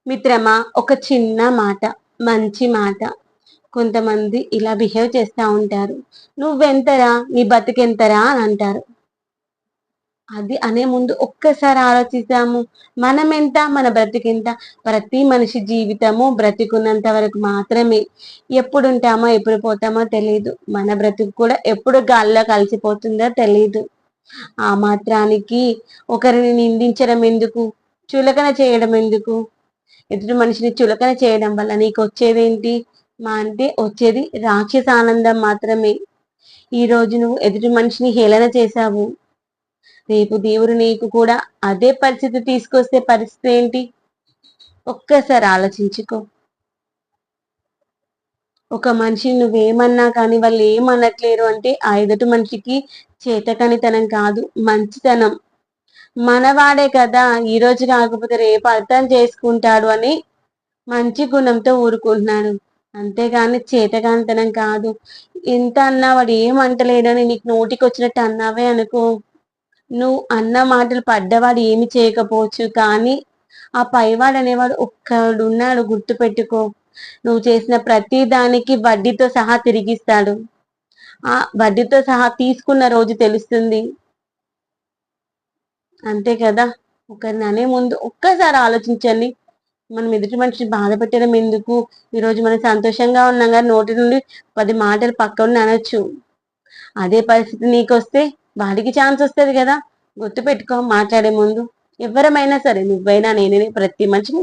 మిత్రమా, ఒక చిన్న మాట, మంచి మాట. కొంతమంది ఇలా బిహేవ్ చేస్తా ఉంటారు. "నువ్వెంతరా? నీ బతుకెంతరా?" అని అంటారు. అది అనే ముందు ఒక్కసారి ఆలోచిద్దాము. మనమెంత? మన బ్రతికెంత? ప్రతి మనిషి జీవితము బ్రతికున్నంత వరకు మాత్రమే. ఎప్పుడుంటామో, ఎప్పుడు పోతామో తెలీదు. మన బ్రతుకు కూడా ఎప్పుడు గాల్లో కలిసిపోతుందో తెలీదు. ఆ మాత్రానికి ఒకరిని నిందించడం ఎందుకు? చులకన చేయడం ఎందుకు? ఎదుటి మనిషిని చులకన చేయడం వల్ల నీకొచ్చేదేంటి? అంటే వచ్చేది రాక్షసానందం మాత్రమే. ఈరోజు నువ్వు ఎదుటి మనిషిని హేళన చేశావు. రేపు దేవుడు నీకు కూడా అదే పరిస్థితి తీసుకొస్తే పరిస్థితి ఏంటి? ఒక్కసారి ఆలోచించుకో. ఒక మనిషిని నువ్వేమన్నా కానీ వాళ్ళు ఏమనట్లేరు అంటే ఆ ఎదుటి మనిషికి చేతకానితనం కాదు, మంచితనం. మనవాడే కదా! ఈరోజు కాకపోతే రేపు అర్థం చేసుకుంటాడు అని మంచి గుణంతో ఊరుకుంటున్నాను. అంతేగాని చేతకానితనం కాదు. ఎంత అన్నా వాడు ఏమంటలేడని నీకు నోటికొచ్చినట్టు అన్నావే అనుకో, నువ్వు అన్న మాటలు పడ్డవాడు ఏమి చేయకపోవచ్చు. కానీ, ఆ పైవాడనేవాడు ఒక్కడున్నాడు గుర్తుపెట్టుకో. నువ్వు చేసిన ప్రతి దానికి వడ్డీతో సహా తిరిగిస్తాడు. ఆ వడ్డీతో సహా తీసుకున్న రోజు తెలుస్తుంది. అంతే కదా! ఒకరిని అనే ముందు ఒక్కసారి ఆలోచించండి. మనం ఎదుటి మనిషిని బాధ పెట్టడం ఎందుకు? ఈరోజు మనం సంతోషంగా ఉన్నాం గానీ నోటి నుండి 10 మాటలు పక్కోడిని అనొచ్చు. అదే పరిస్థితి నీకొస్తే వాడికి ఛాన్స్ ఒస్తది గదా! గుర్తుపెట్టుకో మాట్లాడే ముందు. ఎవ్వరమైనా సరే నువ్వైనా నేనైనా ప్రతి మనిషిని